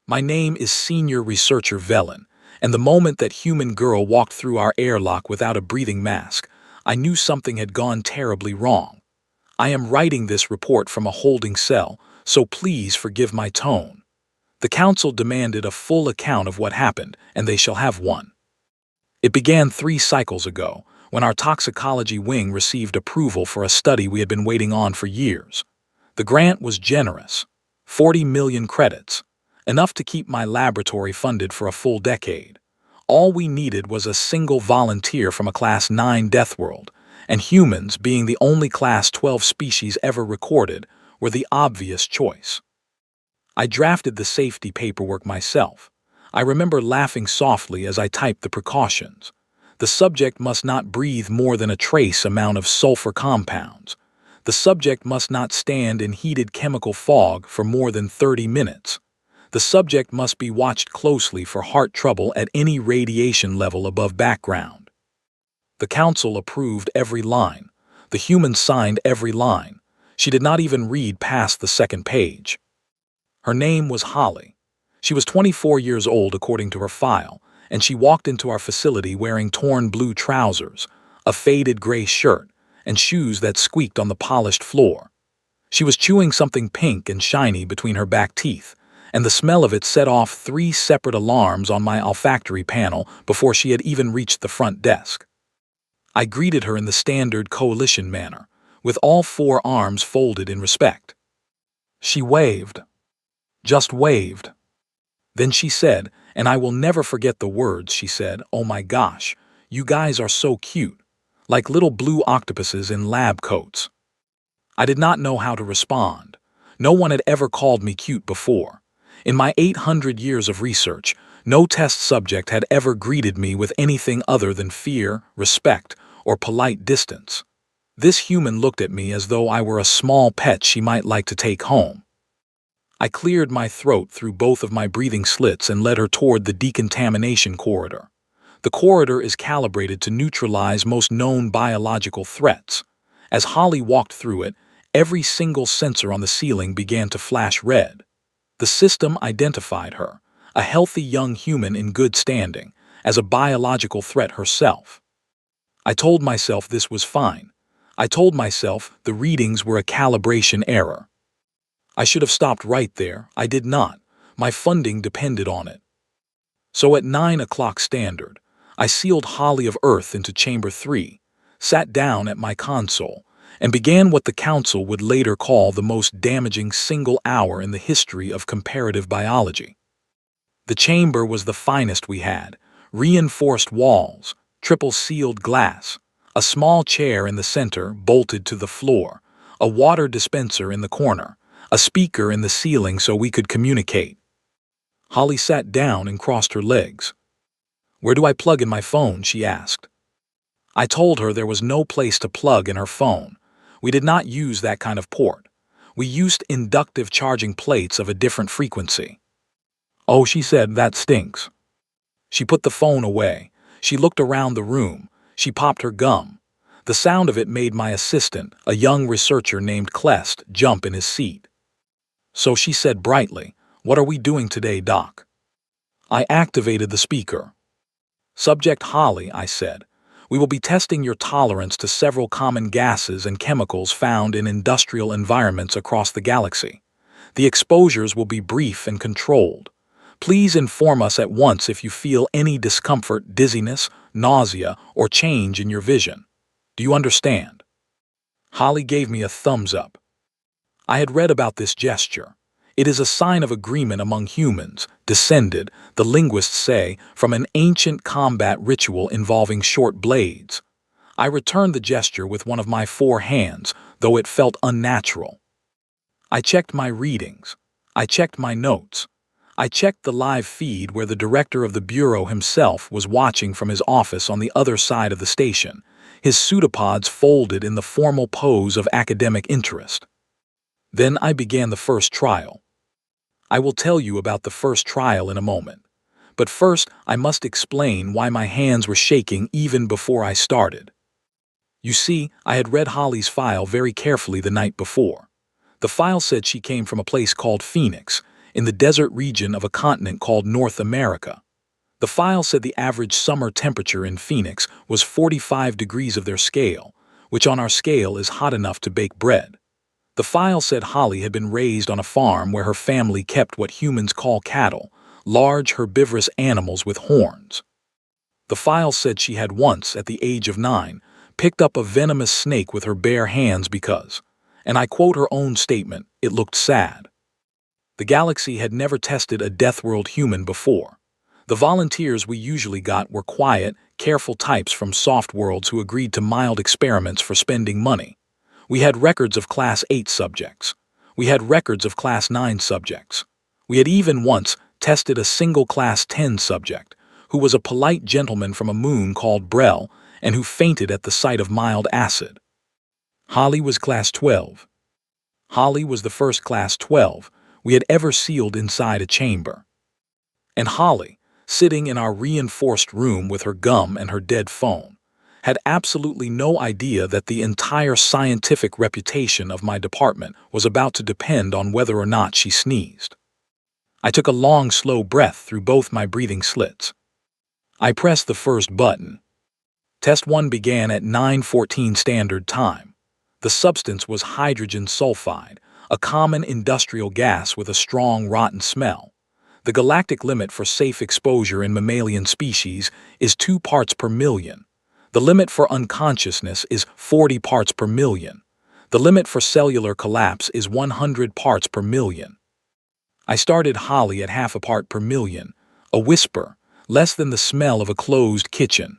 My name is Senior Researcher Velen, and the moment that human girl walked through our airlock without a breathing mask, I knew something had gone terribly wrong. I am writing this report from a holding cell, so please forgive my tone. The council demanded a full account of what happened, and they shall have one. It began 3 cycles ago, when our toxicology wing received approval for a study we had been waiting on for years. The grant was generous, 40 million credits, enough to keep my laboratory funded for a full decade. All we needed was a single volunteer from a Class 9 Deathworld, and humans, being the only Class 12 species ever recorded, were the obvious choice. I drafted the safety paperwork myself. I remember laughing softly as I typed the precautions. The subject must not breathe more than a trace amount of sulfur compounds. The subject must not stand in heated chemical fog for more than 30 minutes. The subject must be watched closely for heart trouble at any radiation level above background. The council approved every line. The human signed every line. She did not even read past the 2nd page. Her name was Holly. She was 24 years old according to her file, and she walked into our facility wearing torn blue trousers, a faded gray shirt, and shoes that squeaked on the polished floor. She was chewing something pink and shiny between her back teeth, and the smell of it set off 3 separate alarms on my olfactory panel before she had even reached the front desk. I greeted her in the standard coalition manner, with all 4 arms folded in respect. She waved. Just waved. Then she said, and I will never forget the words she said, "Oh my gosh, you guys are so cute, like little blue octopuses in lab coats." I did not know how to respond. No one had ever called me cute before. In my 800 years of research, no test subject had ever greeted me with anything other than fear, respect, or polite distance. This human looked at me as though I were a small pet she might like to take home. I cleared my throat through both of my breathing slits and led her toward the decontamination corridor. The corridor is calibrated to neutralize most known biological threats. As Holly walked through it, every single sensor on the ceiling began to flash red. The system identified her, a healthy young human in good standing, as a biological threat herself. I told myself this was fine. I told myself the readings were a calibration error. I should have stopped right there. I did not. My funding depended on it. So at 9 o'clock standard, I sealed Holly of Earth into Chamber 3, sat down at my console, and began what the council would later call the most damaging single hour in the history of comparative biology. The chamber was the finest we had: reinforced walls, triple-sealed glass, a small chair in the center bolted to the floor, a water dispenser in the corner, a speaker in the ceiling so we could communicate. Holly sat down and crossed her legs. "Where do I plug in my phone?" she asked. I told her there was no place to plug in her phone. We did not use that kind of port. We used inductive charging plates of a different frequency. "Oh," she said, "that stinks." She put the phone away. She looked around the room. She popped her gum. The sound of it made my assistant, a young researcher named Clest, jump in his seat. So she said brightly, "What are we doing today, Doc?" I activated the speaker. "Subject Holly," I said, "we will be testing your tolerance to several common gases and chemicals found in industrial environments across the galaxy. The exposures will be brief and controlled. Please inform us at once if you feel any discomfort, dizziness, nausea, or change in your vision. Do you understand?" Holly gave me a thumbs up. I had read about this gesture. It is a sign of agreement among humans, descended, the linguists say, from an ancient combat ritual involving short blades. I returned the gesture with one of my 4 hands, though it felt unnatural. I checked my readings. I checked my notes. I checked the live feed where the director of the bureau himself was watching from his office on the other side of the station, his pseudopods folded in the formal pose of academic interest. Then I began the first trial. I will tell you about the first trial in a moment. But first, I must explain why my hands were shaking even before I started. You see, I had read Holly's file very carefully the night before. The file said she came from a place called Phoenix, in the desert region of a continent called North America. The file said the average summer temperature in Phoenix was 45 degrees of their scale, which on our scale is hot enough to bake bread. The file said Holly had been raised on a farm where her family kept what humans call cattle, large herbivorous animals with horns. The file said she had once, at the age of 9, picked up a venomous snake with her bare hands because, and I quote her own statement, it looked sad. The galaxy had never tested a Deathworld human before. The volunteers we usually got were quiet, careful types from soft worlds who agreed to mild experiments for spending money. We had records of Class 8 subjects. We had records of Class 9 subjects. We had even once tested a single Class 10 subject, who was a polite gentleman from a moon called Brel and who fainted at the sight of mild acid. Holly was Class 12. Holly was the first Class 12 we had ever sealed inside a chamber. And Holly, sitting in our reinforced room with her gum and her dead phone, had absolutely no idea that the entire scientific reputation of my department was about to depend on whether or not she sneezed. I took a long, slow breath through both my breathing slits. I pressed the first button. Test 1 began at 9:14 Standard Time. The substance was hydrogen sulfide, a common industrial gas with a strong, rotten smell. The galactic limit for safe exposure in mammalian species is 2 parts per million. The limit for unconsciousness is 40 parts per million. The limit for cellular collapse is 100 parts per million. I started Holly at half a part per million, a whisper, less than the smell of a closed kitchen.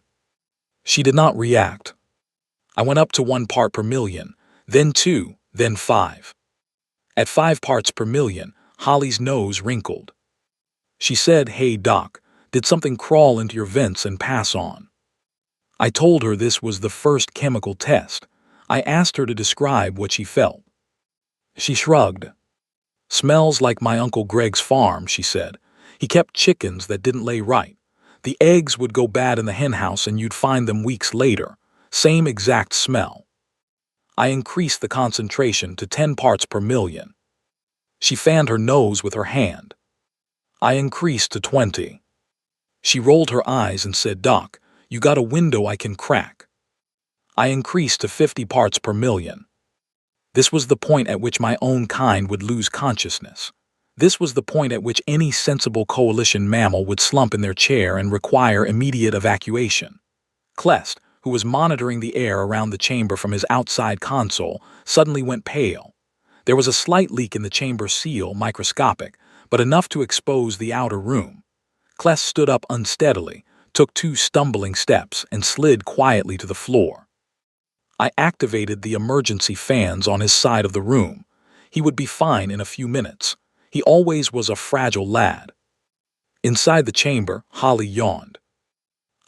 She did not react. I went up to 1 part per million, then 2, then 5. At 5 parts per million, Holly's nose wrinkled. She said, "Hey, Doc, did something crawl into your vents and pass on?" I told her this was the first chemical test. I asked her to describe what she felt. She shrugged. "Smells like my Uncle Greg's farm," she said. "He kept chickens that didn't lay right. The eggs would go bad in the henhouse and you'd find them weeks later. Same exact smell." I increased the concentration to 10 parts per million. She fanned her nose with her hand. I increased to 20. She rolled her eyes and said, "Doc, you got a window I can crack." I increased to 50 parts per million. This was the point at which my own kind would lose consciousness. This was the point at which any sensible coalition mammal would slump in their chair and require immediate evacuation. Clest, who was monitoring the air around the chamber from his outside console, suddenly went pale. There was a slight leak in the chamber seal, microscopic, but enough to expose the outer room. Clest stood up unsteadily, took 2 stumbling steps, and slid quietly to the floor. I activated the emergency fans on his side of the room. He would be fine in a few minutes. He always was a fragile lad. Inside the chamber, Holly yawned.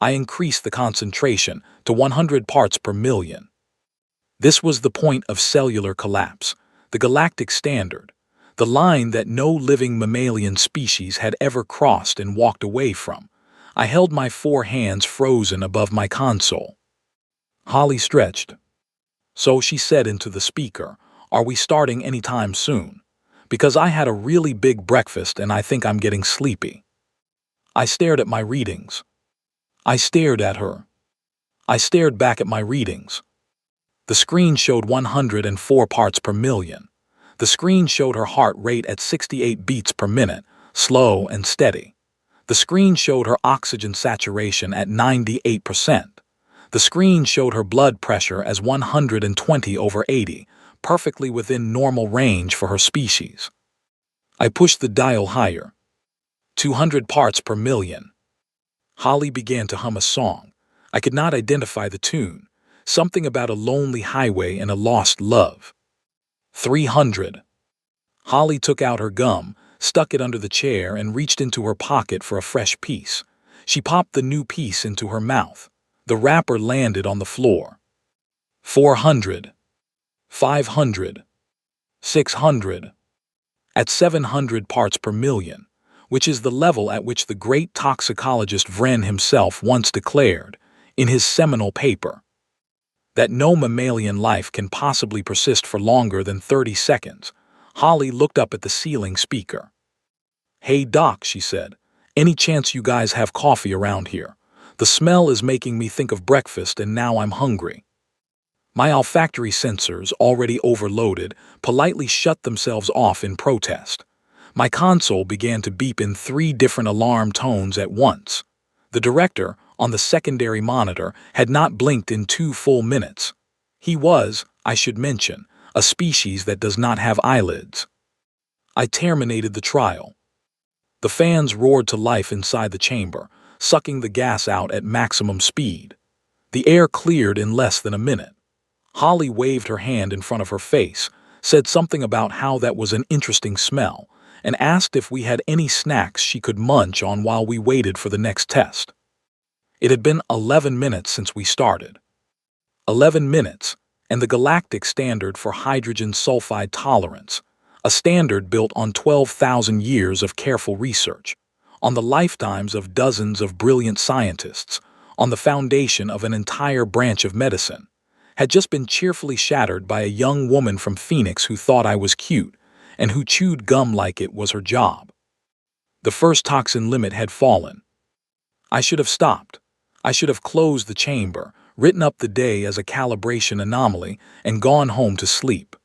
I increased the concentration to 100 parts per million. This was the point of cellular collapse, the galactic standard, the line that no living mammalian species had ever crossed and walked away from. I held my 4 hands frozen above my console. Holly stretched. "So," she said into the speaker, "are we starting any time soon? Because I had a really big breakfast and I think I'm getting sleepy." I stared at my readings. I stared at her. I stared back at my readings. The screen showed 104 parts per million. The screen showed her heart rate at 68 beats per minute, slow and steady. The screen showed her oxygen saturation at 98%. The screen showed her blood pressure as 120/80, perfectly within normal range for her species. I pushed the dial higher. 200 parts per million. Holly began to hum a song. I could not identify the tune. Something about a lonely highway and a lost love. 300. Holly took out her gum, stuck it under the chair, and reached into her pocket for a fresh piece. She popped the new piece into her mouth. The wrapper landed on the floor. 400. 500. 600. At 700 parts per million, which is the level at which the great toxicologist Vren himself once declared, in his seminal paper, that no mammalian life can possibly persist for longer than 30 seconds, Holly looked up at the ceiling speaker. "Hey, Doc," she said. "Any chance you guys have coffee around here? The smell is making me think of breakfast and now I'm hungry." My olfactory sensors, already overloaded, politely shut themselves off in protest. My console began to beep in 3 different alarm tones at once. The director, on the secondary monitor, had not blinked in 2 full minutes. He was, I should mention, a species that does not have eyelids. I terminated the trial. The fans roared to life inside the chamber, sucking the gas out at maximum speed. The air cleared in less than a minute. Holly waved her hand in front of her face, said something about how that was an interesting smell, and asked if we had any snacks she could munch on while we waited for the next test. It had been 11 minutes since we started. 11 minutes, and the galactic standard for hydrogen sulfide tolerance, a standard built on 12,000 years of careful research, on the lifetimes of dozens of brilliant scientists, on the foundation of an entire branch of medicine, had just been cheerfully shattered by a young woman from Phoenix who thought I was cute and who chewed gum like it was her job. The first toxin limit had fallen. I should have stopped. I should have closed the chamber, written up the day as a calibration anomaly, and gone home to sleep.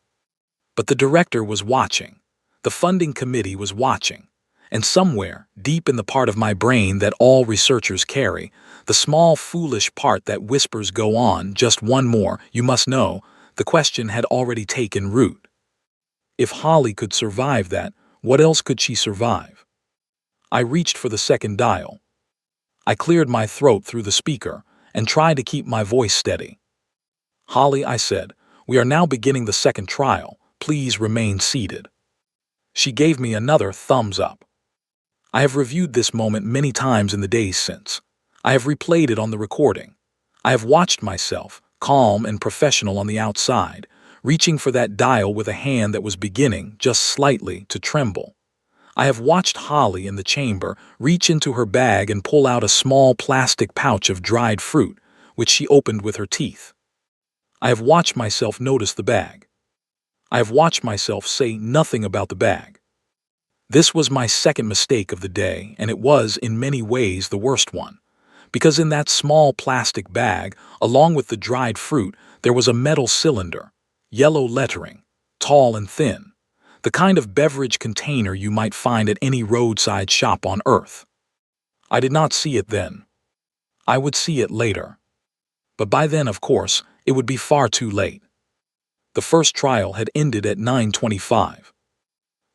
But the director was watching. The funding committee was watching. And somewhere, deep in the part of my brain that all researchers carry, the small foolish part that whispers go on, just one more, you must know, the question had already taken root. If Holly could survive that, what else could she survive? I reached for the second dial. I cleared my throat through the speaker and tried to keep my voice steady. "Holly," I said, "we are now beginning the second trial. Please remain seated." She gave me another thumbs up. I have reviewed this moment many times in the days since. I have replayed it on the recording. I have watched myself, calm and professional on the outside, reaching for that dial with a hand that was beginning, just slightly, to tremble. I have watched Holly in the chamber reach into her bag and pull out a small plastic pouch of dried fruit, which she opened with her teeth. I have watched myself notice the bag. I have watched myself say nothing about the bag. This was my second mistake of the day, and it was, in many ways, the worst one. Because in that small plastic bag, along with the dried fruit, there was a metal cylinder, yellow lettering, tall and thin, the kind of beverage container you might find at any roadside shop on Earth. I did not see it then. I would see it later. But by then, of course, it would be far too late. The first trial had ended at 9:25.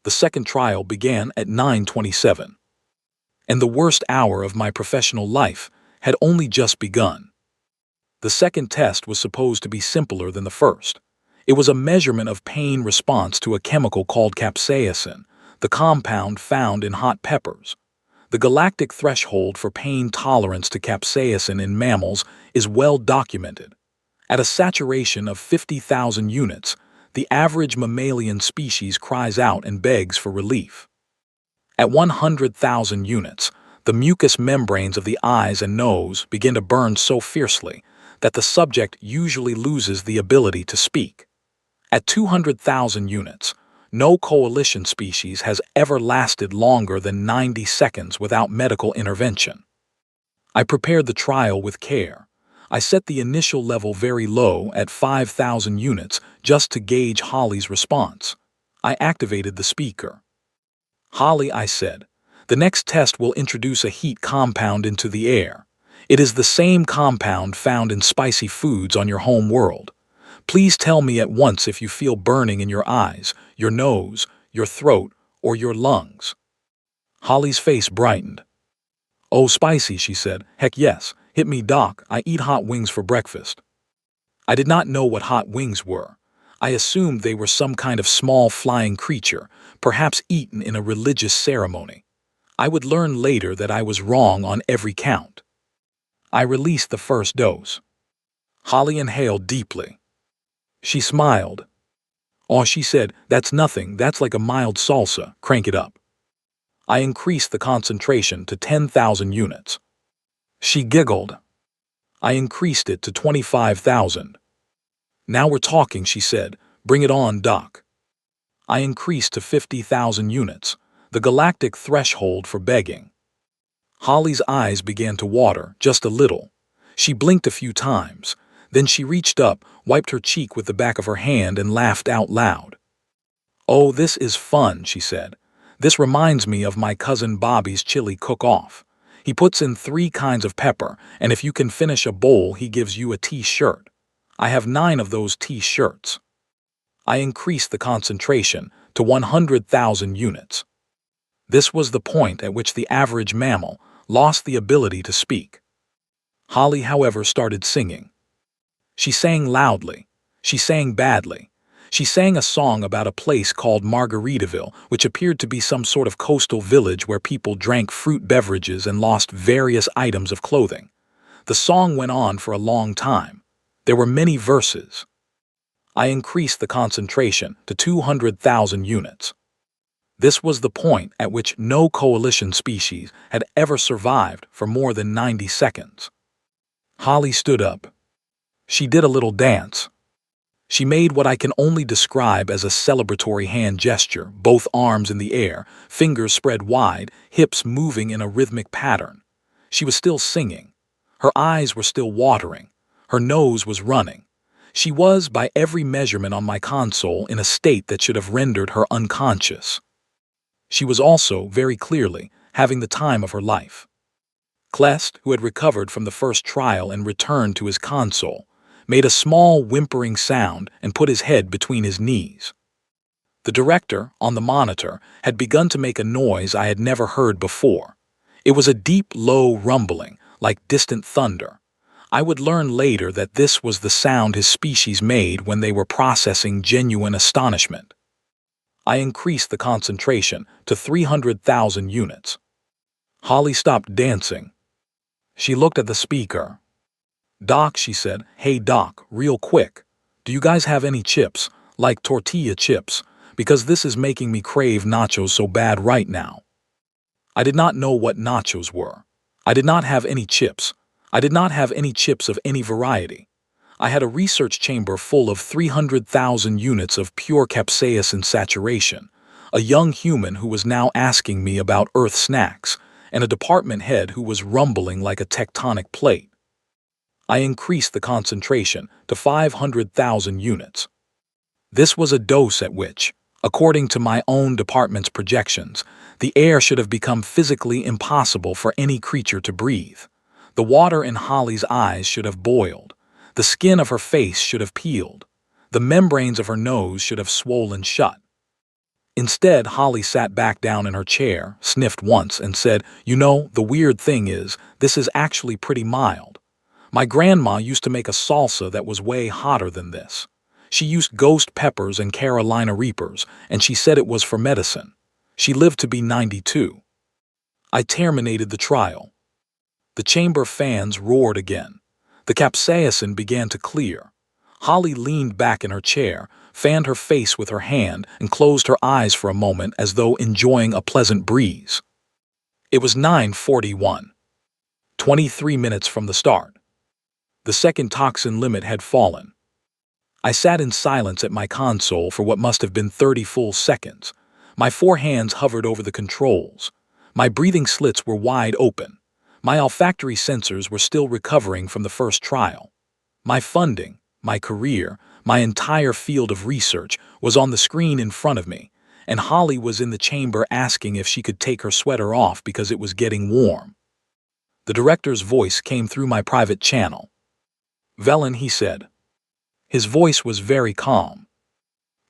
The second trial began at 9:27. And the worst hour of my professional life had only just begun. The second test was supposed to be simpler than the first. It was a measurement of pain response to a chemical called capsaicin, the compound found in hot peppers. The galactic threshold for pain tolerance to capsaicin in mammals is well documented. At a saturation of 50,000 units, the average mammalian species cries out and begs for relief. At 100,000 units, the mucous membranes of the eyes and nose begin to burn so fiercely that the subject usually loses the ability to speak. At 200,000 units, no coalition species has ever lasted longer than 90 seconds without medical intervention. I prepared the trial with care. I set the initial level very low at 5,000 units just to gauge Holly's response. I activated the speaker. "Holly," I said, "the next test will introduce a heat compound into the air. It is the same compound found in spicy foods on your home world. Please tell me at once if you feel burning in your eyes, your nose, your throat, or your lungs." Holly's face brightened. "Oh, spicy," she said. "Heck yes. Hit me, Doc. I eat hot wings for breakfast." I did not know what hot wings were. I assumed they were some kind of small flying creature, perhaps eaten in a religious ceremony. I would learn later that I was wrong on every count. I released the first dose. Holly inhaled deeply. She smiled. "Oh," she said, "that's nothing. That's like a mild salsa. Crank it up." I increased the concentration to 10,000 units. She giggled. I increased it to 25,000. "Now we're talking," she said. "Bring it on, Doc." I increased to 50,000 units. The galactic threshold for begging. Holly's eyes began to water, just a little. She blinked a few times. Then she reached up, wiped her cheek with the back of her hand, and laughed out loud. "Oh, this is fun," she said. "This reminds me of my cousin Bobby's chili cook-off. He puts in 3 kinds of pepper, and if you can finish a bowl, he gives you a T-shirt. I have 9 of those T-shirts." I increased the concentration to 100,000 units. This was the point at which the average mammal lost the ability to speak. Holly, however, started singing. She sang loudly. She sang badly. She sang a song about a place called Margaritaville, which appeared to be some sort of coastal village where people drank fruit beverages and lost various items of clothing. The song went on for a long time. There were many verses. I increased the concentration to 200,000 units. This was the point at which no coalition species had ever survived for more than 90 seconds. Holly stood up. She did a little dance. She made what I can only describe as a celebratory hand gesture, both arms in the air, fingers spread wide, hips moving in a rhythmic pattern. She was still singing. Her eyes were still watering. Her nose was running. She was, by every measurement on my console, in a state that should have rendered her unconscious. She was also, very clearly, having the time of her life. Clest, who had recovered from the first trial and returned to his console, made a small whimpering sound and put his head between his knees. The director, on the monitor, had begun to make a noise I had never heard before. It was a deep, low rumbling, like distant thunder. I would learn later that this was the sound his species made when they were processing genuine astonishment. I increased the concentration to 300,000 units. Holly stopped dancing. She looked at the speaker. "Doc," she said, "Hey Doc, real quick. Do you guys have any chips, like tortilla chips? Because this is making me crave nachos so bad right now." I did not know what nachos were. I did not have any chips. I did not have any chips of any variety. I had a research chamber full of 300,000 units of pure capsaicin saturation, a young human who was now asking me about Earth snacks, and a department head who was rumbling like a tectonic plate. I increased the concentration to 500,000 units. This was a dose at which, according to my own department's projections, the air should have become physically impossible for any creature to breathe. The water in Holly's eyes should have boiled. The skin of her face should have peeled. The membranes of her nose should have swollen shut. Instead, Holly sat back down in her chair, sniffed once, and said, "You know, the weird thing is, this is actually pretty mild. My grandma used to make a salsa that was way hotter than this. She used ghost peppers and Carolina Reapers, and she said it was for medicine. She lived to be 92. I terminated the trial. The chamber fans roared again. The capsaicin began to clear. Holly leaned back in her chair, fanned her face with her hand, and closed her eyes for a moment as though enjoying a pleasant breeze. It was 9:41. 23 minutes from the start. The second toxin limit had fallen. I sat in silence at my console for what must have been 30 full seconds. My 4 hands hovered over the controls. My breathing slits were wide open. My olfactory sensors were still recovering from the first trial. My funding, my career, my entire field of research was on the screen in front of me, and Holly was in the chamber asking if she could take her sweater off because it was getting warm. The director's voice came through my private channel. "Velen," he said. His voice was very calm.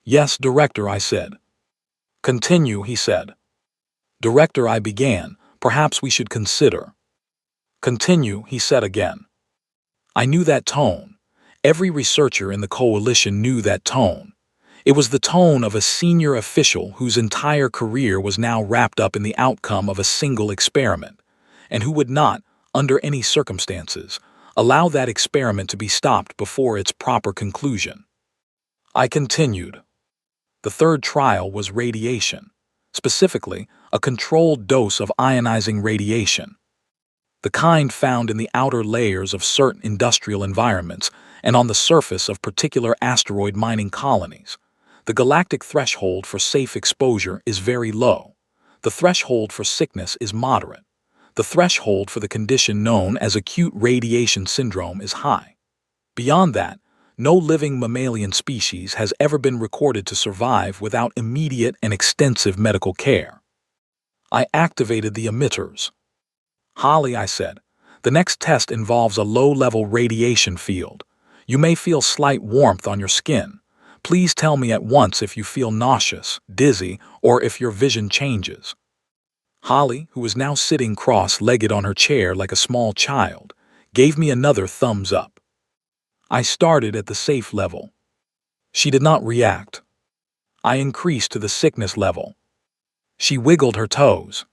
"Yes, Director," I said. "Continue," he said. "Director," I began, "perhaps we should consider." "Continue," he said again. I knew that tone. Every researcher in the coalition knew that tone. It was the tone of a senior official whose entire career was now wrapped up in the outcome of a single experiment, and who would not, under any circumstances, allow that experiment to be stopped before its proper conclusion. I continued. The third trial was radiation, specifically a controlled dose of ionizing radiation, the kind found in the outer layers of certain industrial environments and on the surface of particular asteroid mining colonies. The galactic threshold for safe exposure is very low. The threshold for sickness is moderate. The threshold for the condition known as acute radiation syndrome is high. Beyond that, no living mammalian species has ever been recorded to survive without immediate and extensive medical care. I activated the emitters. Holly, I said, the next test involves a low-level radiation field. You may feel slight warmth on your skin. Please tell me at once if you feel nauseous, dizzy, or if your vision changes. Holly, who was now sitting cross-legged on her chair like a small child, gave me another thumbs up. I started at the safe level. She did not react. I increased to the sickness level. She wiggled her toes.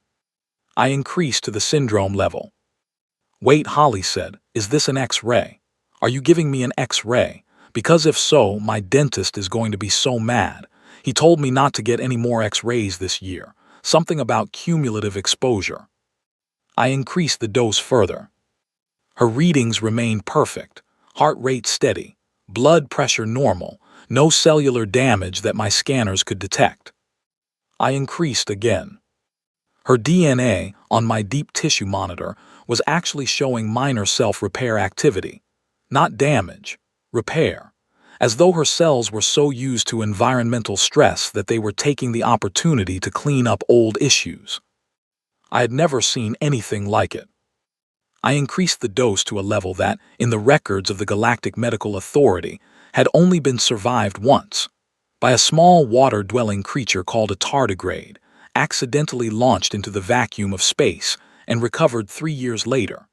I increased to the syndrome level. Wait, Holly said, is this an X-ray? Are you giving me an X-ray? Because if so, my dentist is going to be so mad. He told me not to get any more X-rays this year. Something about cumulative exposure. I increased the dose further. Her readings remained perfect. Heart rate steady, blood pressure normal, no cellular damage that my scanners could detect. I increased again. Her DNA on my deep tissue monitor was actually showing minor self-repair activity, not damage, repair, as though her cells were so used to environmental stress that they were taking the opportunity to clean up old issues. I had never seen anything like it. I increased the dose to a level that, in the records of the Galactic Medical Authority, had only been survived once, by a small water-dwelling creature called a tardigrade, accidentally launched into the vacuum of space and recovered 3 years later.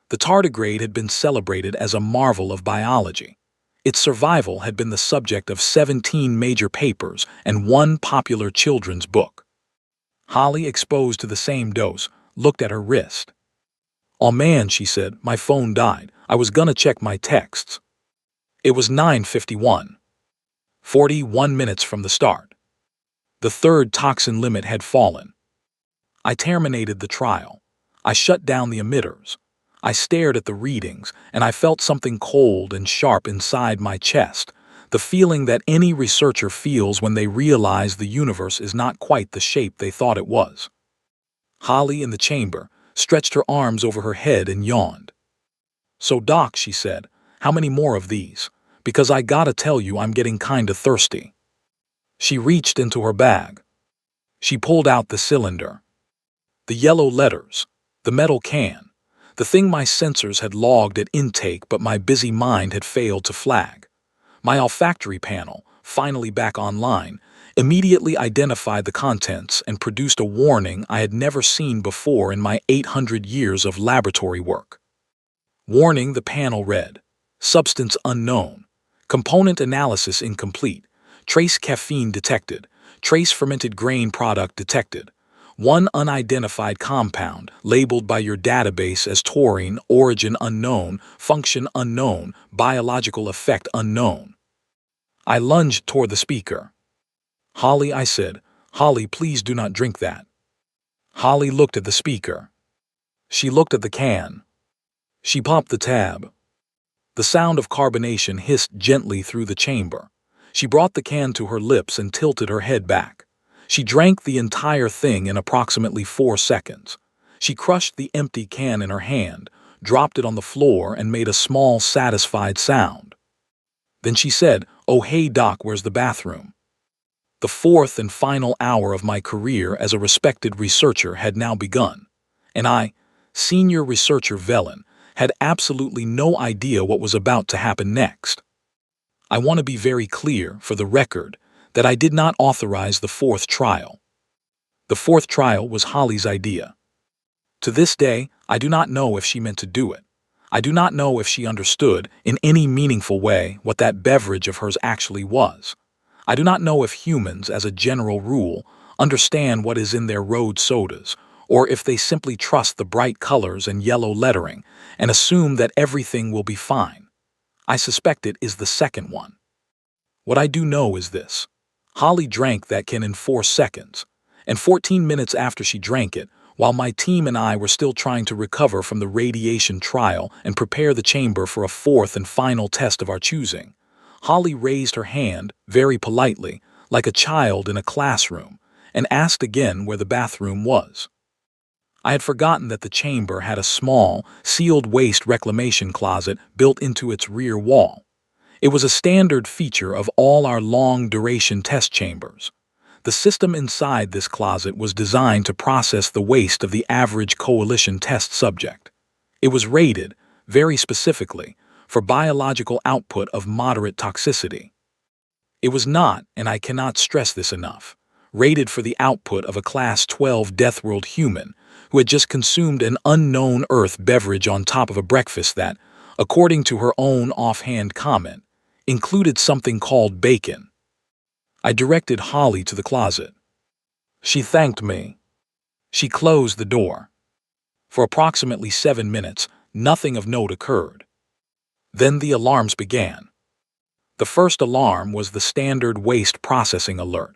The tardigrade had been celebrated as a marvel of biology. Its survival had been the subject of 17 major papers and 1 popular children's book. Holly, exposed to the same dose, looked at her wrist. "Oh man," she said, "my phone died. I was gonna check my texts." It was 9:51. 41 minutes from the start. The third toxin limit had fallen. I terminated the trial. I shut down the emitters. I stared at the readings, and I felt something cold and sharp inside my chest, the feeling that any researcher feels when they realize the universe is not quite the shape they thought it was. Holly, in the chamber, stretched her arms over her head and yawned. "So, Doc," she said, "how many more of these? Because I gotta tell you I'm getting kinda thirsty." She reached into her bag. She pulled out the cylinder. The yellow letters, the metal can, the thing my sensors had logged at intake but my busy mind had failed to flag. My olfactory panel, finally back online, immediately identified the contents and produced a warning I had never seen before in my 800 years of laboratory work. Warning, the panel read, "Substance unknown. Component analysis incomplete. Trace caffeine detected. Trace fermented grain product detected. One unidentified compound, labeled by your database as taurine, origin unknown, function unknown, biological effect unknown." I lunged toward the speaker. "Holly," I said, "Holly, please do not drink that." Holly looked at the speaker. She looked at the can. She popped the tab. The sound of carbonation hissed gently through the chamber. She brought the can to her lips and tilted her head back. She drank the entire thing in approximately 4 seconds. She crushed the empty can in her hand, dropped it on the floor, and made a small, satisfied sound. Then she said, "Oh hey Doc, where's the bathroom?" The 4th and final hour of my career as a respected researcher had now begun, and I, senior researcher Velen, had absolutely no idea what was about to happen next. I want to be very clear, for the record, that I did not authorize the 4th trial. The 4th trial was Holly's idea. To this day, I do not know if she meant to do it. I do not know if she understood, in any meaningful way, what that beverage of hers actually was. I do not know if humans, as a general rule, understand what is in their road sodas, or if they simply trust the bright colors and yellow lettering and assume that everything will be fine. I suspect it is the second one. What I do know is this. Holly drank that can in 4 seconds, and 14 minutes after she drank it, while my team and I were still trying to recover from the radiation trial and prepare the chamber for a 4th and final test of our choosing, Holly raised her hand, very politely, like a child in a classroom, and asked again where the bathroom was. I had forgotten that the chamber had a small, sealed waste reclamation closet built into its rear wall. It was a standard feature of all our long-duration test chambers. The system inside this closet was designed to process the waste of the average coalition test subject. It was rated, very specifically, for biological output of moderate toxicity. It was not, and I cannot stress this enough, rated for the output of a Class 12 Deathworld human who had just consumed an unknown Earth beverage on top of a breakfast that, according to her own offhand comment, included something called bacon. I directed Holly to the closet. She thanked me. She closed the door. For approximately 7 minutes, nothing of note occurred. Then the alarms began. The first alarm was the standard waste processing alert.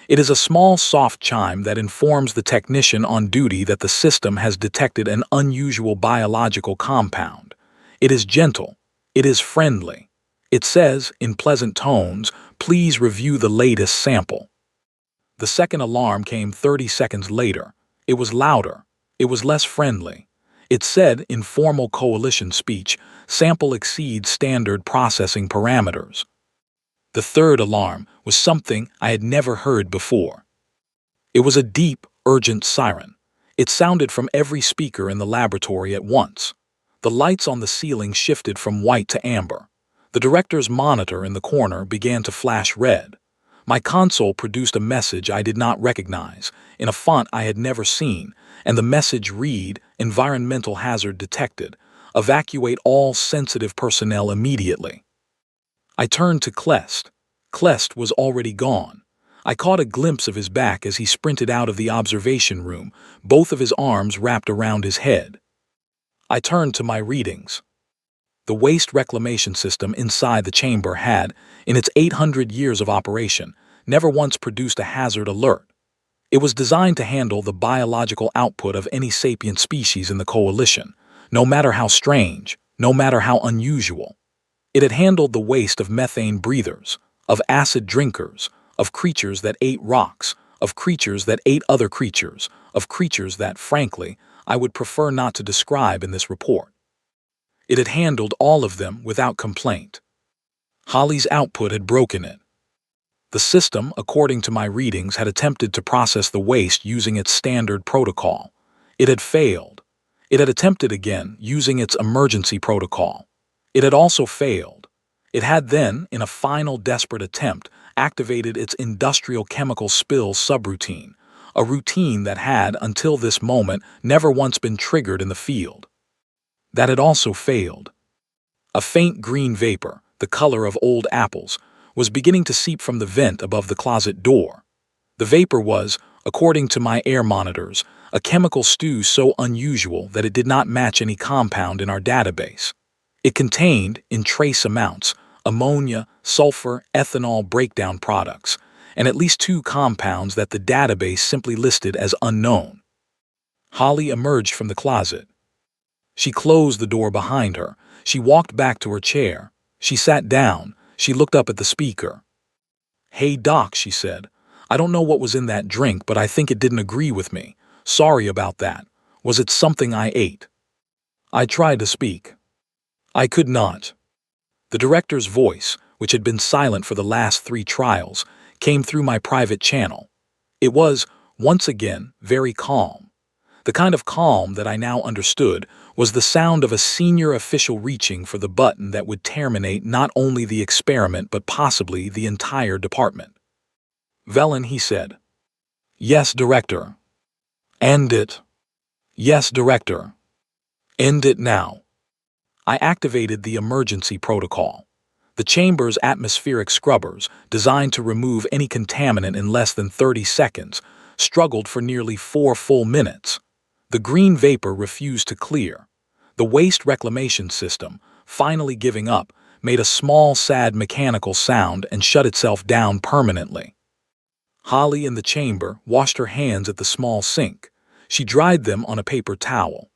It is a small soft chime that informs the technician on duty that the system has detected an unusual biological compound. It is gentle. It is friendly. It says, in pleasant tones, "Please review the latest sample." The second alarm came 30 seconds later. It was louder. It was less friendly. It said, in formal coalition speech, "Sample exceeds standard processing parameters." The third alarm was something I had never heard before. It was a deep, urgent siren. It sounded from every speaker in the laboratory at once. The lights on the ceiling shifted from white to amber. The director's monitor in the corner began to flash red. My console produced a message I did not recognize, in a font I had never seen, and the message read, "Environmental hazard detected. Evacuate all sensitive personnel immediately." I turned to Clest. Clest was already gone. I caught a glimpse of his back as he sprinted out of the observation room, both of his arms wrapped around his head. I turned to my readings. The waste reclamation system inside the chamber had, in its 800 years of operation, never once produced a hazard alert. It was designed to handle the biological output of any sapient species in the coalition, no matter how strange, no matter how unusual. It had handled the waste of methane breathers, of acid drinkers, of creatures that ate rocks, of creatures that ate other creatures, of creatures that, frankly, I would prefer not to describe in this report. It had handled all of them without complaint. Holly's output had broken it. The system, according to my readings, had attempted to process the waste using its standard protocol. It had failed. It had attempted again using its emergency protocol. It had also failed. It had then, in a final desperate attempt, activated its industrial chemical spill subroutine, a routine that had, until this moment, never once been triggered in the field. That had also failed. A faint green vapor, the color of old apples, was beginning to seep from the vent above the closet door. The vapor was, according to my air monitors, a chemical stew so unusual that it did not match any compound in our database. It contained, in trace amounts, ammonia, sulfur, ethanol breakdown products, and at least 2 compounds that the database simply listed as unknown. Holly emerged from the closet. She closed the door behind her. She walked back to her chair. She sat down. She looked up at the speaker. "Hey, Doc," she said. "I don't know what was in that drink, but I think it didn't agree with me. Sorry about that. Was it something I ate?" I tried to speak. I could not. The director's voice, which had been silent for the last 3 trials, came through my private channel. It was, once again, very calm. The kind of calm that I now understood was the sound of a senior official reaching for the button that would terminate not only the experiment but possibly the entire department. "Velen," he said. "Yes, Director." "End it." "Yes, Director." "End it now." I activated the emergency protocol. The chamber's atmospheric scrubbers, designed to remove any contaminant in less than 30 seconds, struggled for nearly 4 full minutes. The green vapor refused to clear. The waste reclamation system, finally giving up, made a small, sad mechanical sound and shut itself down permanently. Holly in the chamber washed her hands at the small sink. She dried them on a paper towel.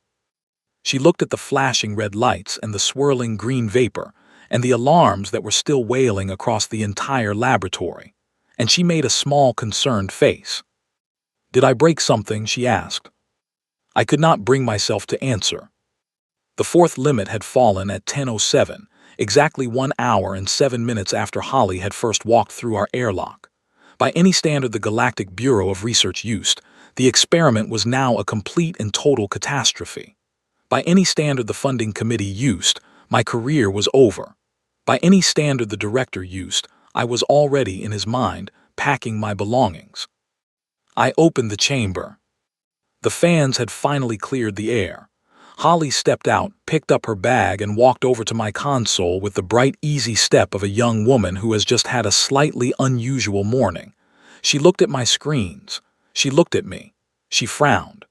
She looked at the flashing red lights and the swirling green vapor and the alarms that were still wailing across the entire laboratory, and she made a small concerned face. Did I break something? She asked. I could not bring myself to answer. The fourth limit had fallen at 10:07, exactly 1 hour and 7 minutes after Holly had first walked through our airlock. By any standard the Galactic Bureau of Research used, the experiment was now a complete and total catastrophe. By any standard the funding committee used, my career was over. By any standard the director used, I was already in his mind, packing my belongings. I opened the chamber. The fans had finally cleared the air. Holly stepped out, picked up her bag, and walked over to my console with the bright, easy step of a young woman who has just had a slightly unusual morning. She looked at my screens. She looked at me. She frowned.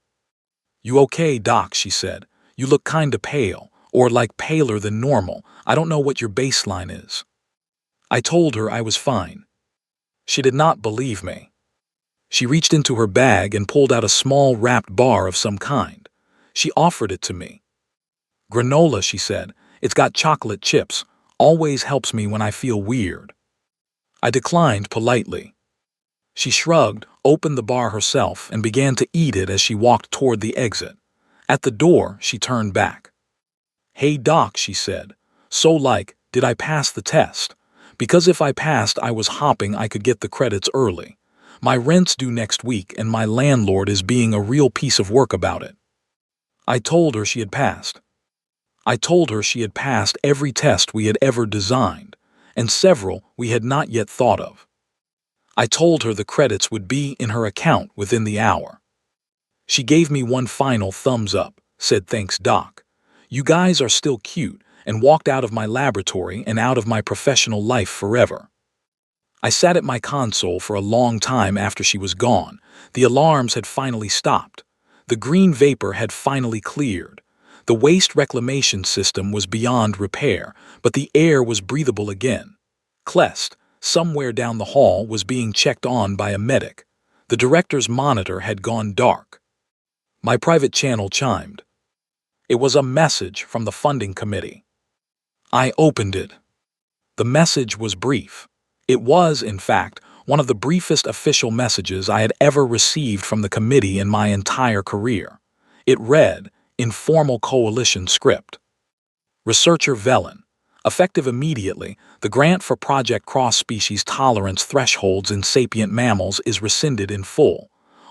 "You okay, Doc?" she said. "You look kinda pale, or like paler than normal. I don't know what your baseline is." I told her I was fine. She did not believe me. She reached into her bag and pulled out a small wrapped bar of some kind. She offered it to me. "Granola," she said. "It's got chocolate chips. Always helps me when I feel weird." I declined politely. She shrugged, opened the bar herself, and began to eat it as she walked toward the exit. At the door, she turned back. "Hey, Doc," she said. Did I pass the test? Because if I passed, I was hoping I could get the credits early. My rent's due next week, and my landlord is being a real piece of work about it." I told her she had passed. I told her she had passed every test we had ever designed, and several we had not yet thought of. I told her the credits would be in her account within the hour. She gave me one final thumbs up, said thanks, Doc. You guys are still cute, and walked out of my laboratory and out of my professional life forever. I sat at my console for a long time after she was gone. The alarms had finally stopped. The green vapor had finally cleared. The waste reclamation system was beyond repair, but the air was breathable again. Clest, somewhere down the hall, was being checked on by a medic. The director's monitor had gone dark. My private channel chimed. It was a message from the funding committee. I opened it. The message was brief. It was, in fact, one of the briefest official messages I had ever received from the committee in my entire career. It read, in formal coalition script. Researcher Velen. Effective immediately, the grant for Project Cross-Species Tolerance Thresholds in Sapient Mammals is rescinded in full.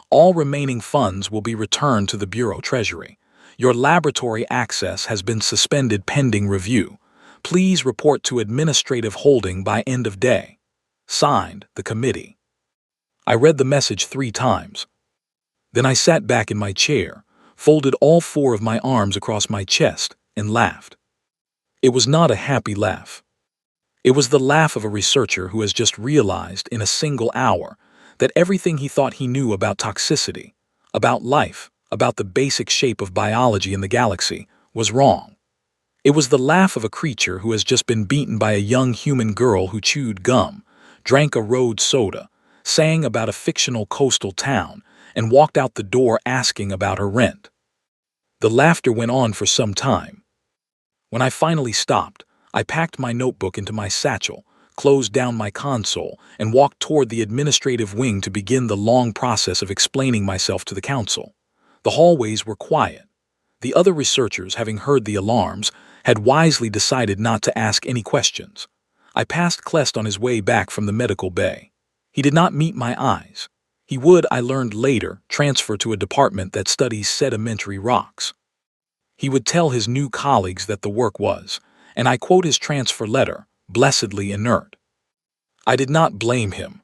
All remaining funds will be returned to the Bureau Treasury. Your laboratory access has been suspended pending review. Please report to administrative holding by end of day. Signed, the committee. I read the message 3 times. Then I sat back in my chair, folded all 4 of my arms across my chest, and laughed. It was not a happy laugh. It was the laugh of a researcher who has just realized in a single hour that everything he thought he knew about toxicity, about life, about the basic shape of biology in the galaxy, was wrong. It was the laugh of a creature who has just been beaten by a young human girl who chewed gum, drank a road soda, sang about a fictional coastal town, and walked out the door asking about her rent. The laughter went on for some time. When I finally stopped, I packed my notebook into my satchel, closed down my console, and walked toward the administrative wing to begin the long process of explaining myself to the council. The hallways were quiet. The other researchers, having heard the alarms, had wisely decided not to ask any questions. I passed Clest on his way back from the medical bay. He did not meet my eyes. He would, I learned later, transfer to a department that studies sedimentary rocks. He would tell his new colleagues that the work was, and I quote his transfer letter, blessedly inert. I did not blame him.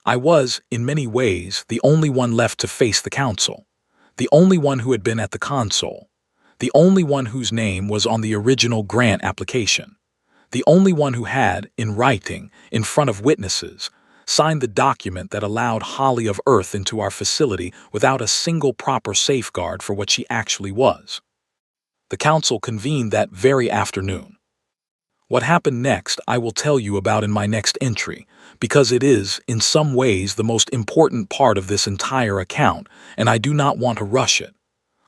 I was, in many ways, the only one left to face the council, the only one who had been at the console, the only one whose name was on the original grant application, the only one who had, in writing, in front of witnesses, signed the document that allowed Holly of Earth into our facility without a single proper safeguard for what she actually was. The council convened that very afternoon. What happened next I will tell you about in my next entry, because it is, in some ways, the most important part of this entire account, and I do not want to rush it.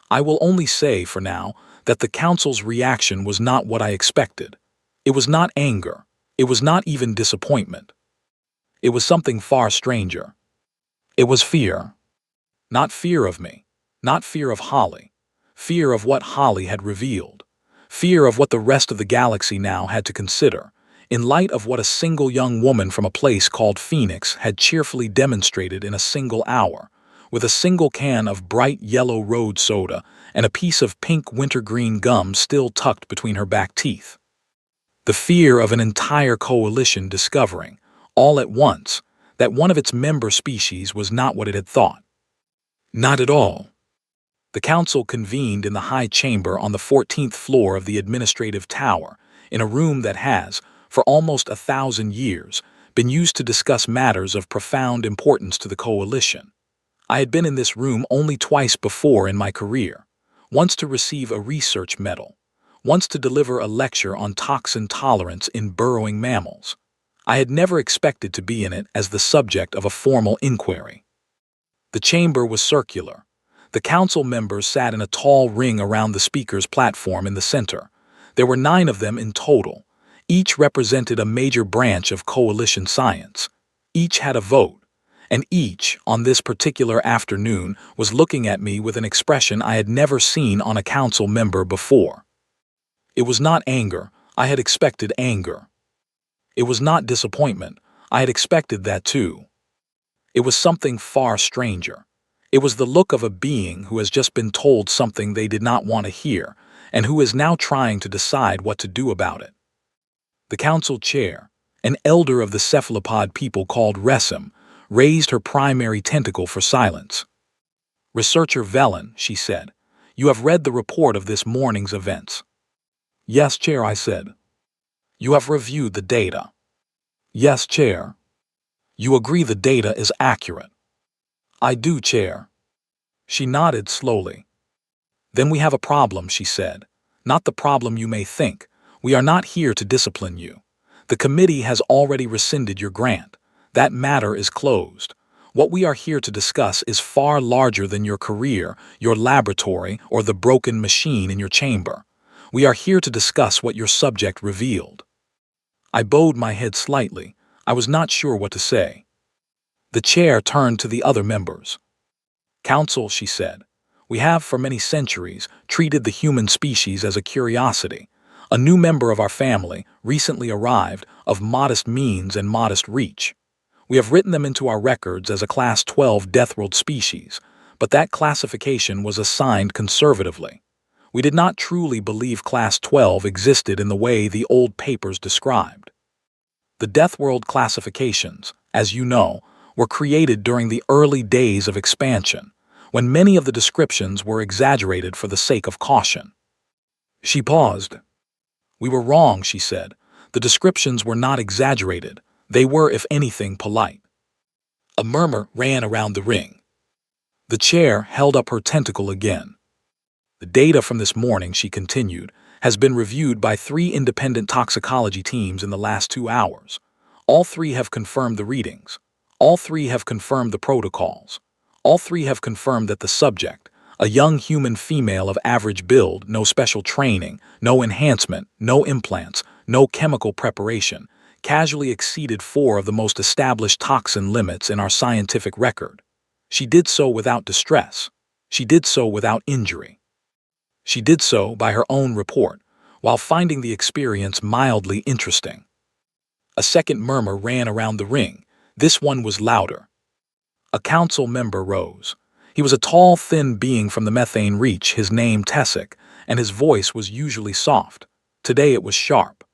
I will only say, for now, that the council's reaction was not what I expected. It was not anger. It was not even disappointment. It was something far stranger. It was fear. Not fear of me. Not fear of Holly. Fear of what Holly had revealed. Fear of what the rest of the galaxy now had to consider, in light of what a single young woman from a place called Phoenix had cheerfully demonstrated in a single hour, with a single can of bright yellow road soda and a piece of pink wintergreen gum still tucked between her back teeth. The fear of an entire coalition discovering, all at once, that one of its member species was not what it had thought. Not at all. The council convened in the high chamber on the 14th floor of the administrative tower, in a room that has, for almost 1,000 years, been used to discuss matters of profound importance to the coalition. I had been in this room only twice before in my career, once to receive a research medal, once to deliver a lecture on toxin tolerance in burrowing mammals. I had never expected to be in it as the subject of a formal inquiry. The chamber was circular. The council members sat in a tall ring around the speaker's platform in the center. There were 9 of them in total. Each represented a major branch of coalition science. Each had a vote. And each, on this particular afternoon, was looking at me with an expression I had never seen on a council member before. It was not anger. I had expected anger. It was not disappointment. I had expected that too. It was something far stranger. It was the look of a being who has just been told something they did not want to hear, and who is now trying to decide what to do about it. The council chair, an elder of the cephalopod people called Resim, raised her primary tentacle for silence. "Researcher Velen," she said, "you have read the report of this morning's events." "Yes, Chair," I said. "You have reviewed the data." "Yes, Chair." "You agree the data is accurate?" "I do, Chair." She nodded slowly. "Then we have a problem," she said. "Not the problem you may think. We are not here to discipline you. The committee has already rescinded your grant. That matter is closed. What we are here to discuss is far larger than your career, your laboratory, or the broken machine in your chamber. We are here to discuss what your subject revealed." I bowed my head slightly. I was not sure what to say. The chair turned to the other members. "Council," she said, "we have for many centuries treated the human species as a curiosity, a new member of our family, recently arrived, of modest means and modest reach. We have written them into our records as a Class 12 Deathworld species, but that classification was assigned conservatively. We did not truly believe Class 12 existed in the way the old papers described. The Deathworld classifications, as you know, were created during the early days of expansion, when many of the descriptions were exaggerated for the sake of caution." She paused. "We were wrong," she said. "The descriptions were not exaggerated. They were, if anything, polite." A murmur ran around the ring. The chair held up her tentacle again. "The data from this morning," she continued, "has been reviewed by 3 independent toxicology teams in the last 2 hours. All 3 have confirmed the readings. All 3 have confirmed the protocols. All 3 have confirmed that the subject, a young human female of average build, no special training, no enhancement, no implants, no chemical preparation, casually exceeded 4 of the most established toxin limits in our scientific record. She did so without distress. She did so without injury. She did so by her own report, while finding the experience mildly interesting." A second murmur ran around the ring. This one was louder. A council member rose. He was a tall, thin being from the methane reach, his name Tessic, and his voice was usually soft. Today it was sharp.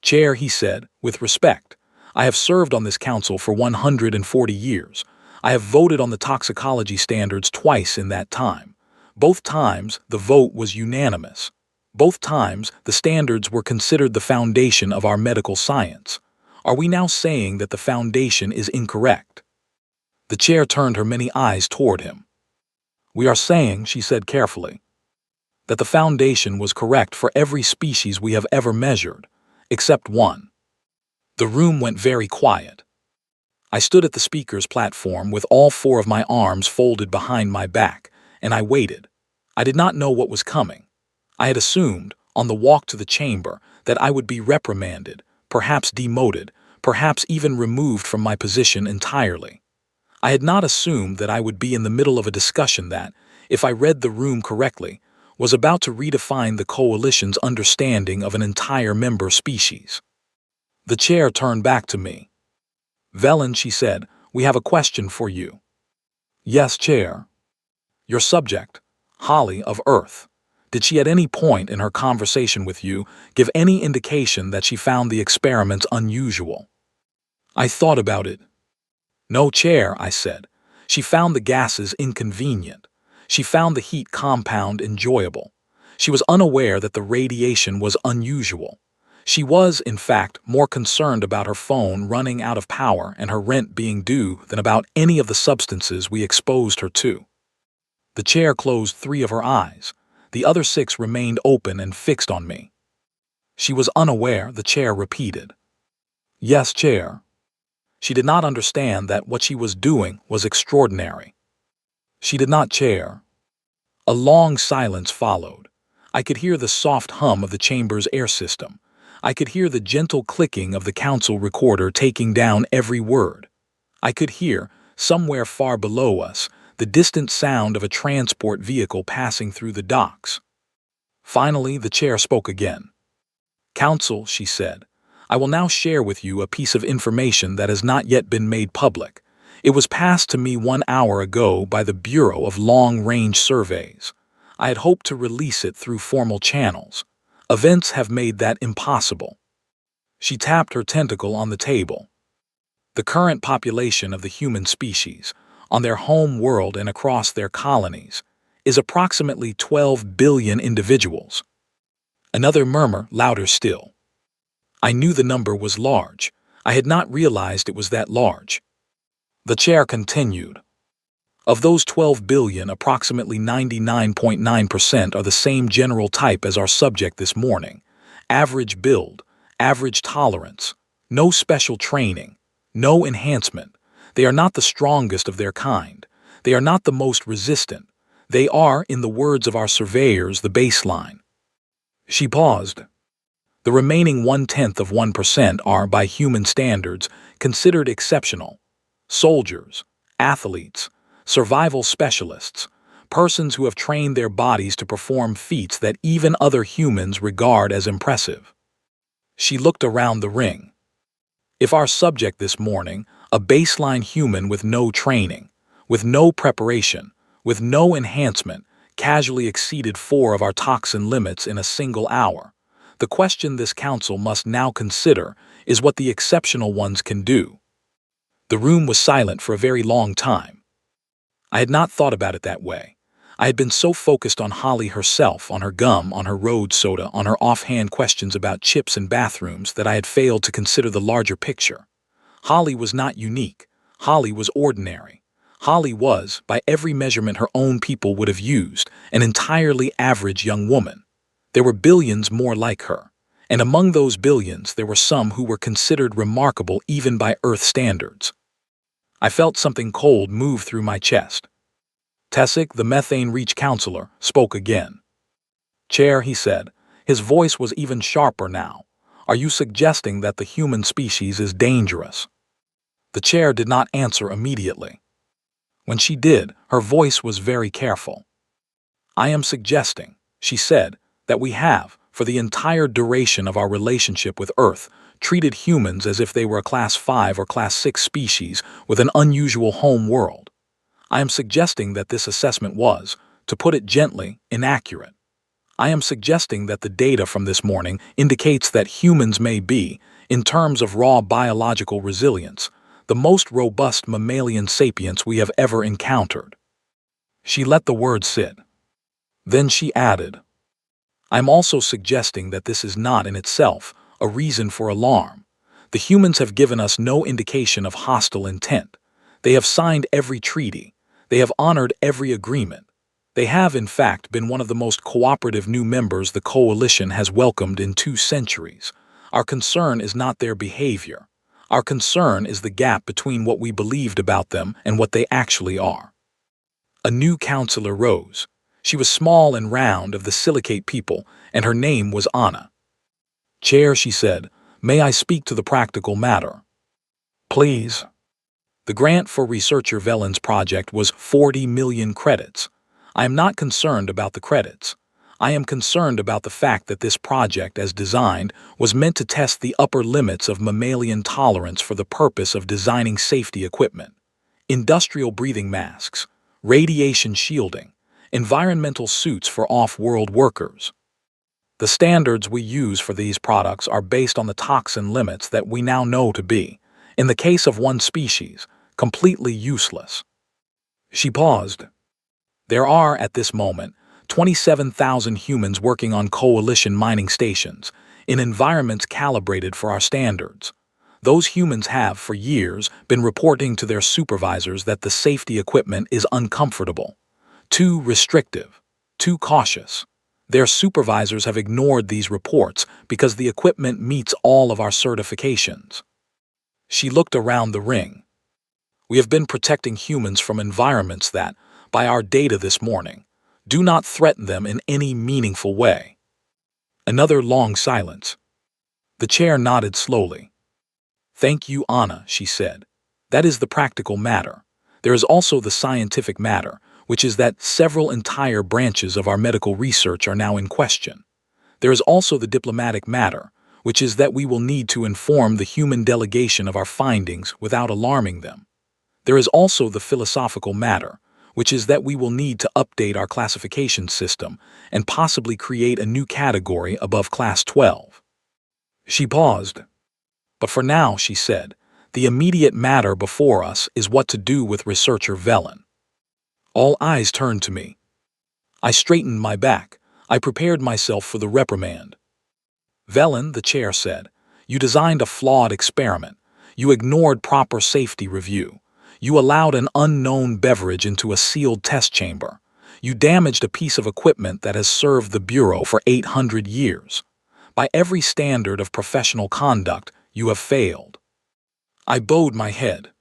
"Chair," he said, with respect, "I have served on this council for 140 years. I have voted on the toxicology standards twice in that time. Both times, the vote was unanimous. Both times, the standards were considered the foundation of our medical science. Are we now saying that the foundation is incorrect?" The chair turned her many eyes toward him. "We are saying," she said carefully, "that the foundation was correct for every species we have ever measured, except one." The room went very quiet. I stood at the speaker's platform with all 4 of my arms folded behind my back, and I waited. I did not know what was coming. I had assumed, on the walk to the chamber, that I would be reprimanded, perhaps demoted, perhaps even removed from my position entirely. I had not assumed that I would be in the middle of a discussion that, if I read the room correctly, was about to redefine the coalition's understanding of an entire member species. The chair turned back to me. "Velen," she said, "we have a question for you." "Yes, Chair." "Your subject, Holly of Earth. Did she at any point in her conversation with you give any indication that she found the experiments unusual?" I thought about it. "No, Chair," I said. "She found the gases inconvenient. She found the heat compound enjoyable. She was unaware that the radiation was unusual. She was, in fact, more concerned about her phone running out of power and her rent being due than about any of the substances we exposed her to." The chair closed 3 of her eyes. The other 6 remained open and fixed on me. "She was unaware," the chair repeated. "Yes, Chair." She did not understand that what she was doing was extraordinary. "She did not, Chair." A long silence followed. I could hear the soft hum of the chamber's air system. I could hear the gentle clicking of the council recorder taking down every word. I could hear, somewhere far below us, the distant sound of a transport vehicle passing through the docks. Finally, the chair spoke again. "Council," she said, "I will now share with you a piece of information that has not yet been made public. It was passed to me 1 hour ago by the Bureau of Long-Range Surveys. I had hoped to release it through formal channels. Events have made that impossible." She tapped her tentacle on the table. "The current population of the human species, on their home world and across their colonies, is approximately 12 billion individuals." Another murmur, louder still. I knew the number was large. I had not realized it was that large. The chair continued. "Of those 12 billion, approximately 99.9% are the same general type as our subject this morning. Average build, average tolerance, no special training, no enhancement. They are not the strongest of their kind. They are not the most resistant. They are, in the words of our surveyors, the baseline." She paused. "The remaining 0.1% are, by human standards, considered exceptional. Soldiers, athletes, survival specialists, persons who have trained their bodies to perform feats that even other humans regard as impressive." She looked around the ring. "If our subject this morning, a baseline human with no training, with no preparation, with no enhancement, casually exceeded 4 of our toxin limits in a single hour, the question this council must now consider is what the exceptional ones can do." The room was silent for a very long time. I had not thought about it that way. I had been so focused on Holly herself, on her gum, on her road soda, on her offhand questions about chips and bathrooms that I had failed to consider the larger picture. Holly was not unique. Holly was ordinary. Holly was, by every measurement her own people would have used, an entirely average young woman. There were billions more like her, and among those billions there were some who were considered remarkable even by Earth standards. I felt something cold move through my chest. Tessic, the methane reach counselor, spoke again. "Chair," he said, his voice was even sharper now, "are you suggesting that the human species is dangerous?" The chair did not answer immediately. When she did, her voice was very careful. "I am suggesting," she said, "that we have, for the entire duration of our relationship with Earth, treated humans as if they were a Class 5 or Class 6 species with an unusual home world. I am suggesting that this assessment was, to put it gently, inaccurate. I am suggesting that the data from this morning indicates that humans may be, in terms of raw biological resilience, the most robust mammalian sapients we have ever encountered." She let the word sit. Then she added, "I'm also suggesting that this is not in itself a reason for alarm. The humans have given us no indication of hostile intent. They have signed every treaty. They have honored every agreement. They have, in fact, been one of the most cooperative new members the Coalition has welcomed in 2 centuries. Our concern is not their behavior. Our concern is the gap between what we believed about them and what they actually are." A new counselor rose. She was small and round, of the silicate people, and her name was Anna. "Chair," she said, "may I speak to the practical matter?" "Please." The grant for researcher Velen's project was 40 million credits. I am not concerned about the credits. I am concerned about the fact that this project, as designed, was meant to test the upper limits of mammalian tolerance for the purpose of designing safety equipment. Industrial breathing masks, radiation shielding, environmental suits for off-world workers. The standards we use for these products are based on the toxin limits that we now know to be, in the case of one species, completely useless. She paused. There are, at this moment, 27,000 humans working on coalition mining stations, in environments calibrated for our standards. Those humans have, for years, been reporting to their supervisors that the safety equipment is uncomfortable, too restrictive, too cautious. Their supervisors have ignored these reports because the equipment meets all of our certifications. She looked around the ring. We have been protecting humans from environments that, by our data this morning, do not threaten them in any meaningful way. Another long silence. The chair nodded slowly. "Thank you, Anna," she said. "That is the practical matter. There is also the scientific matter, which is that several entire branches of our medical research are now in question. There is also the diplomatic matter, which is that we will need to inform the human delegation of our findings without alarming them. There is also the philosophical matter, which is that we will need to update our classification system and possibly create a new category above Class 12. She paused. "But for now," she said, "the immediate matter before us is what to do with researcher Velen." All eyes turned to me. I straightened my back. I prepared myself for the reprimand. "Velen," the chair said, "you designed a flawed experiment. You ignored proper safety review. You allowed an unknown beverage into a sealed test chamber. You damaged a piece of equipment that has served the Bureau for 800 years. By every standard of professional conduct, you have failed." I bowed my head.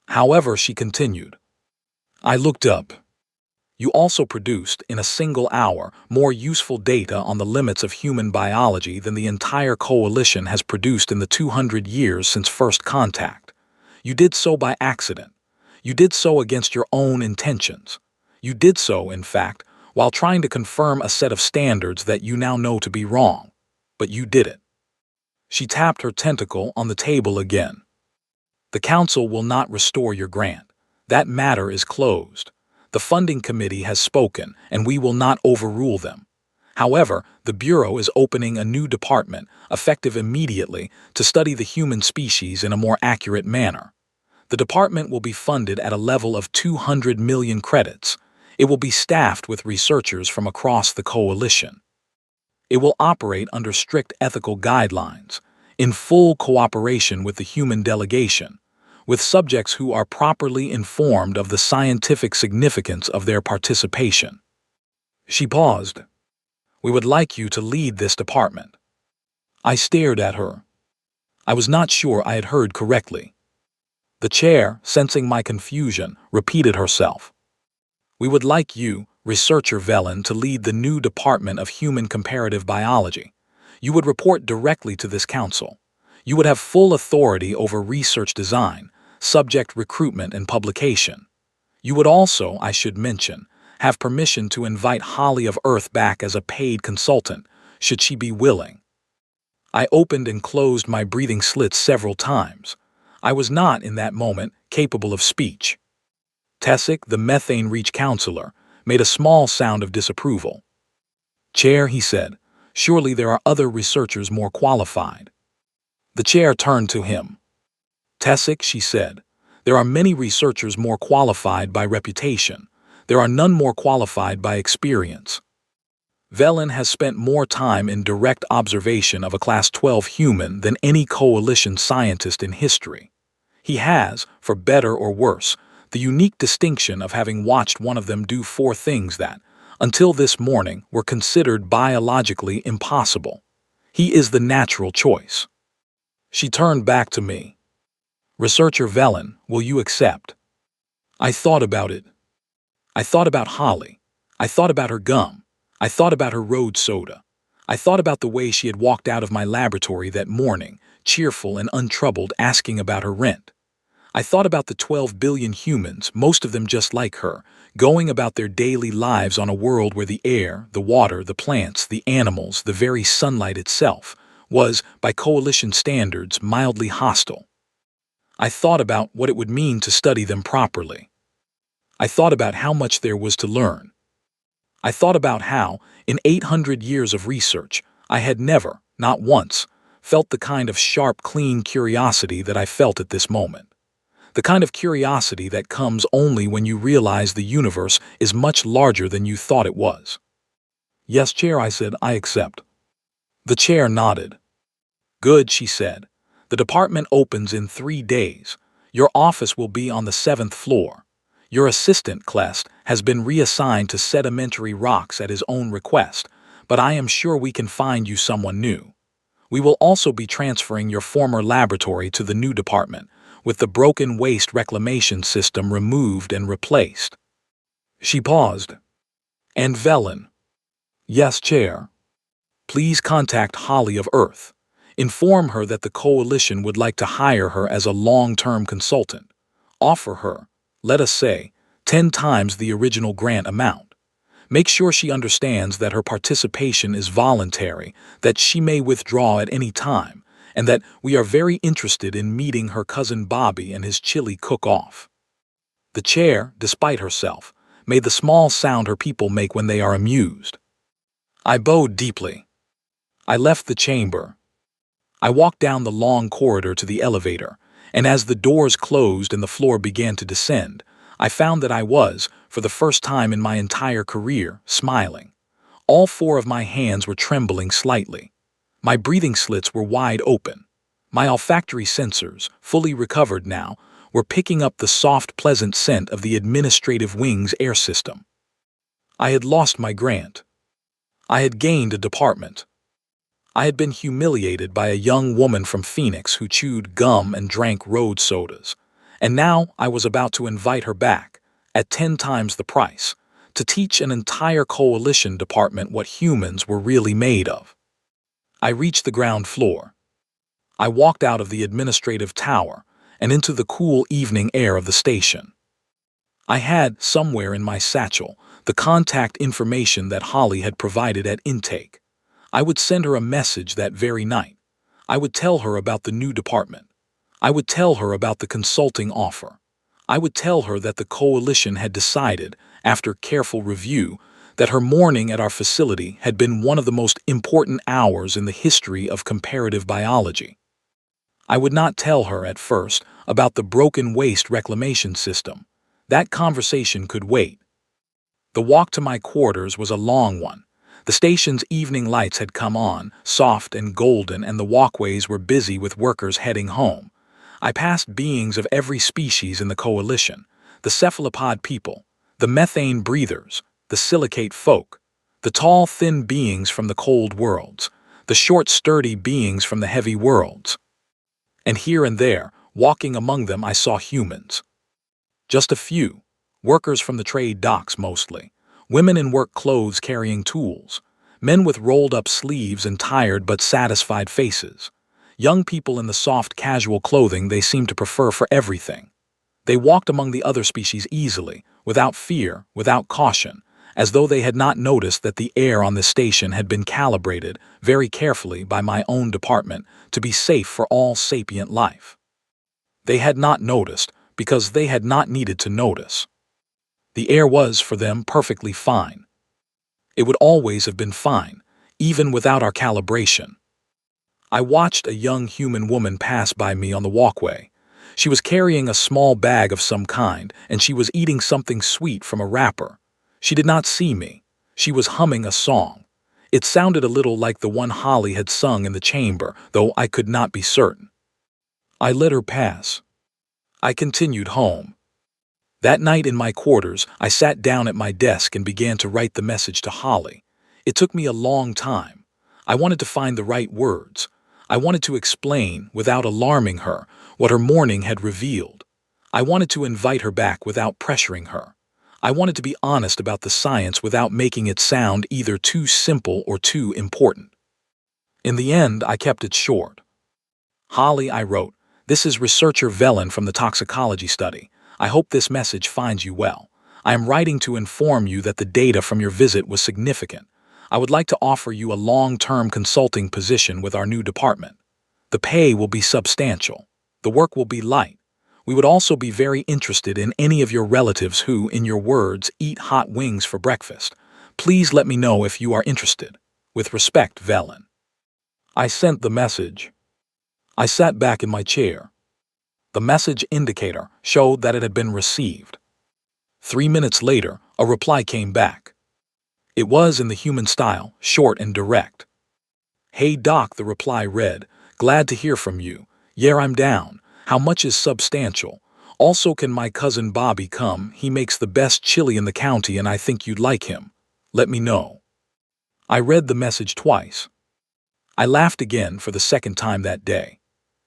"However," she continued. I looked up. "You also produced, in a single hour, more useful data on the limits of human biology than the entire coalition has produced in the 200 years since first contact. You did so by accident. You did so against your own intentions. You did so, in fact, while trying to confirm a set of standards that you now know to be wrong. But you did it." She tapped her tentacle on the table again. "The Council will not restore your grant. That matter is closed. The funding committee has spoken, and we will not overrule them. However, the Bureau is opening a new department, effective immediately, to study the human species in a more accurate manner. The department will be funded at a level of 200 million credits. It will be staffed with researchers from across the coalition. It will operate under strict ethical guidelines, in full cooperation with the human delegation, with subjects who are properly informed of the scientific significance of their participation." She paused. "We would like you to lead this department." I stared at her. I was not sure I had heard correctly. The chair, sensing my confusion, repeated herself. "We would like you, researcher Velen, to lead the new Department of Human Comparative Biology. You would report directly to this council. You would have full authority over research design, subject recruitment and publication. You would also, I should mention, have permission to invite Holly of Earth back as a paid consultant, should she be willing." I opened and closed my breathing slits several times. I was not, in that moment, capable of speech. Tessic, the methane reach counselor, made a small sound of disapproval. "Chair," he said, "surely there are other researchers more qualified." The chair turned to him. "Tessic," she said, "there are many researchers more qualified by reputation. There are none more qualified by experience. Velen has spent more time in direct observation of a Class 12 human than any coalition scientist in history. He has, for better or worse, the unique distinction of having watched one of them do 4 things that, until this morning, were considered biologically impossible. He is the natural choice." She turned back to me. "Researcher Velen, will you accept?" I thought about it. I thought about Holly. I thought about her gum. I thought about her road soda. I thought about the way she had walked out of my laboratory that morning, cheerful and untroubled, asking about her rent. I thought about the 12 billion humans, most of them just like her, going about their daily lives on a world where the air, the water, the plants, the animals, the very sunlight itself, was, by coalition standards, mildly hostile. I thought about what it would mean to study them properly. I thought about how much there was to learn. I thought about how, in 800 years of research, I had never, not once, felt the kind of sharp, clean curiosity that I felt at this moment. The kind of curiosity that comes only when you realize the universe is much larger than you thought it was. "Yes, Chair," I said, "I accept." The chair nodded. "Good," she said. "The department opens in 3 days. Your office will be on the 7th floor. Your assistant, Clest, has been reassigned to sedimentary rocks at his own request, but I am sure we can find you someone new. We will also be transferring your former laboratory to the new department, with the broken waste reclamation system removed and replaced." She paused. "And Velen?" "Yes, Chair. Please contact Holly of Earth. Inform her that the Coalition would like to hire her as a long-term consultant. Offer her, let us say, 10 times the original grant amount. Make sure she understands that her participation is voluntary, that she may withdraw at any time, and that we are very interested in meeting her cousin Bobby and his chili cook-off." The chair, despite herself, made the small sound her people make when they are amused. I bowed deeply. I left the chamber. I walked down the long corridor to the elevator, and as the doors closed and the floor began to descend, I found that I was, for the first time in my entire career, smiling. All 4 of my hands were trembling slightly. My breathing slits were wide open. My olfactory sensors, fully recovered now, were picking up the soft, pleasant scent of the administrative wing's air system. I had lost my grant. I had gained a department. I had been humiliated by a young woman from Phoenix who chewed gum and drank road sodas. And now I was about to invite her back, at 10 times the price, to teach an entire coalition department what humans were really made of. I reached the ground floor. I walked out of the administrative tower and into the cool evening air of the station. I had, somewhere in my satchel, the contact information that Holly had provided at intake. I would send her a message that very night. I would tell her about the new department. I would tell her about the consulting offer. I would tell her that the coalition had decided, after careful review, that her morning at our facility had been one of the most important hours in the history of comparative biology. I would not tell her, at first, about the broken waste reclamation system. That conversation could wait. The walk to my quarters was a long one. The station's evening lights had come on, soft and golden, and the walkways were busy with workers heading home. I passed beings of every species in the coalition: the cephalopod people, the methane breathers, the silicate folk, the tall, thin beings from the cold worlds, the short, sturdy beings from the heavy worlds. And here and there, walking among them, I saw humans. Just a few, workers from the trade docks mostly, women in work clothes carrying tools, men with rolled-up sleeves and tired but satisfied faces, young people in the soft, casual clothing they seemed to prefer for everything. They walked among the other species easily, without fear, without caution, as though they had not noticed that the air on this station had been calibrated very carefully by my own department to be safe for all sapient life. They had not noticed because they had not needed to notice. The air was, for them, perfectly fine. It would always have been fine, even without our calibration. I watched a young human woman pass by me on the walkway. She was carrying a small bag of some kind, and she was eating something sweet from a wrapper. She did not see me. She was humming a song. It sounded a little like the one Holly had sung in the chamber, though I could not be certain. I let her pass. I continued home. That night in my quarters, I sat down at my desk and began to write the message to Holly. It took me a long time. I wanted to find the right words. I wanted to explain, without alarming her, what her morning had revealed. I wanted to invite her back without pressuring her. I wanted to be honest about the science without making it sound either too simple or too important. In the end, I kept it short. "Holly," I wrote, This is researcher Velen from the toxicology study. I hope this message finds you well. I am writing to inform you that the data from your visit was significant. I would like to offer you a long-term consulting position with our new department. The pay will be substantial. The work will be light. We would also be very interested in any of your relatives who, in your words, eat hot wings for breakfast. Please let me know if you are interested. With respect, Velen. I sent the message. I sat back in my chair. The message indicator showed that it had been received. 3 minutes later, a reply came back. It was in the human style, short and direct. "Hey Doc," the reply read, "glad to hear from you. Yeah, I'm down. How much is substantial? Also, can my cousin Bobby come? He makes the best chili in the county and I think you'd like him. Let me know." I read the message twice. I laughed again for the second time that day.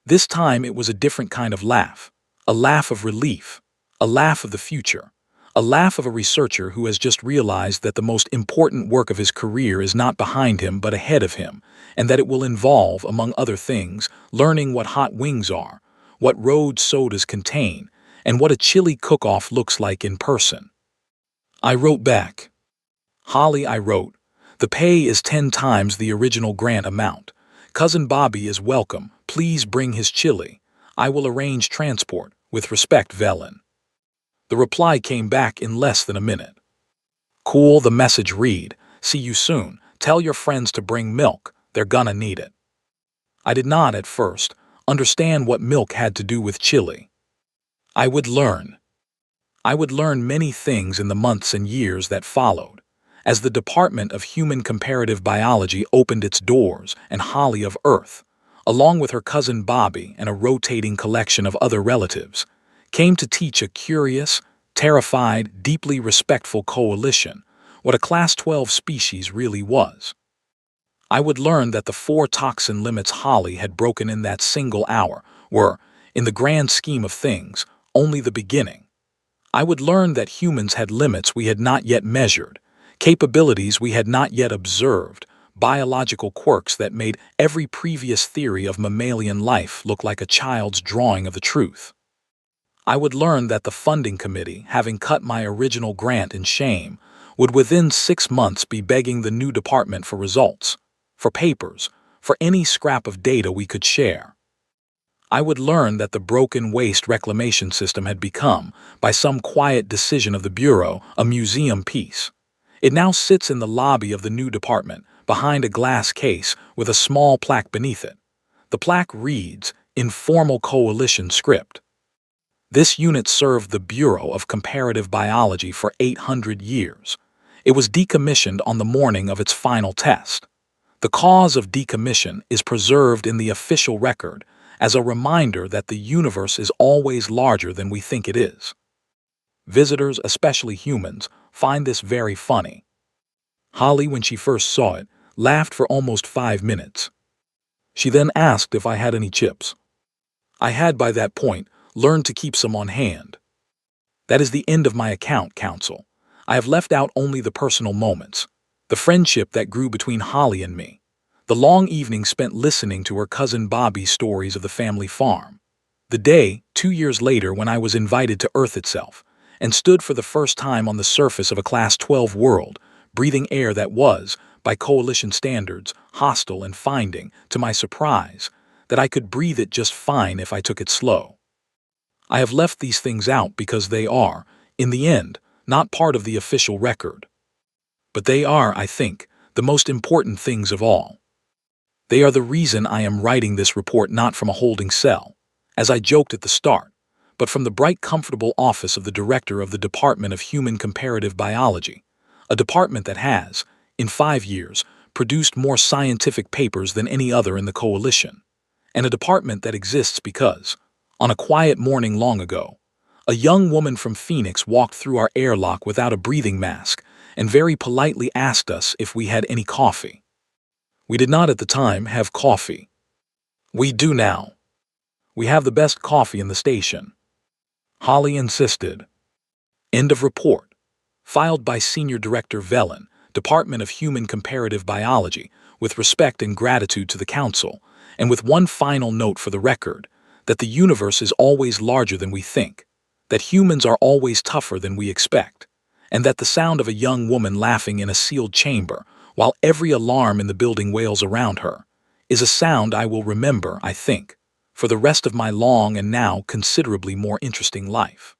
This time it was a different kind of laugh. A laugh of relief. A laugh of the future. A laugh of a researcher who has just realized that the most important work of his career is not behind him but ahead of him, and that it will involve, among other things, learning what hot wings are, what road sodas contain, and what a chili cook-off looks like in person. I wrote back. "Holly," I wrote, "the pay is 10 times the original grant amount. Cousin Bobby is welcome. Please bring his chili. I will arrange transport. With respect, Velen." The reply came back in less than a minute. Cool, the message read, "See you soon. Tell your friends to bring milk. They're gonna need it." I did not, at first, understand what milk had to do with chili. I would learn. I would learn many things in the months and years that followed, as the Department of Human Comparative Biology opened its doors and Holly of Earth, along with her cousin Bobby and a rotating collection of other relatives, came to teach a curious, terrified, deeply respectful coalition what a Class 12 species really was. I would learn that the 4 toxin limits Holly had broken in that single hour were, in the grand scheme of things, only the beginning. I would learn that humans had limits we had not yet measured, capabilities we had not yet observed, biological quirks that made every previous theory of mammalian life look like a child's drawing of the truth. I would learn that the funding committee, having cut my original grant in shame, would within 6 months be begging the new department for results, for papers, for any scrap of data we could share. I would learn that the broken waste reclamation system had become, by some quiet decision of the Bureau, a museum piece. It now sits in the lobby of the new department, behind a glass case with a small plaque beneath it. The plaque reads, "Informal Coalition Script." This unit served the Bureau of Comparative Biology for 800 years. It was decommissioned on the morning of its final test. The cause of decommission is preserved in the official record as a reminder that the universe is always larger than we think it is. Visitors, especially humans, find this very funny. Holly, when she first saw it, laughed for almost 5 minutes. She then asked if I had any chips. I had by that point learned to keep some on hand. That is the end of my account, Counsel. I have left out only the personal moments, the friendship that grew between Holly and me, the long evening spent listening to her cousin Bobby's stories of the family farm, the day, 2 years later, when I was invited to Earth itself and stood for the first time on the surface of a Class 12 world, breathing air that was, by coalition standards, hostile, and finding, to my surprise, that I could breathe it just fine if I took it slow. I have left these things out because they are, in the end, not part of the official record. But they are, I think, the most important things of all. They are the reason I am writing this report not from a holding cell, as I joked at the start, but from the bright, comfortable office of the director of the Department of Human Comparative Biology, a department that has, in 5 years, produced more scientific papers than any other in the coalition, and a department that exists because, on a quiet morning long ago, a young woman from Phoenix walked through our airlock without a breathing mask and very politely asked us if we had any coffee. We did not at the time have coffee. We do now. We have the best coffee in the station. Holly insisted. End of report. Filed by Senior Director Velen, Department of Human Comparative Biology, with respect and gratitude to the Council, and with one final note for the record, that the universe is always larger than we think, that humans are always tougher than we expect, and that the sound of a young woman laughing in a sealed chamber, while every alarm in the building wails around her, is a sound I will remember, I think, for the rest of my long and now considerably more interesting life.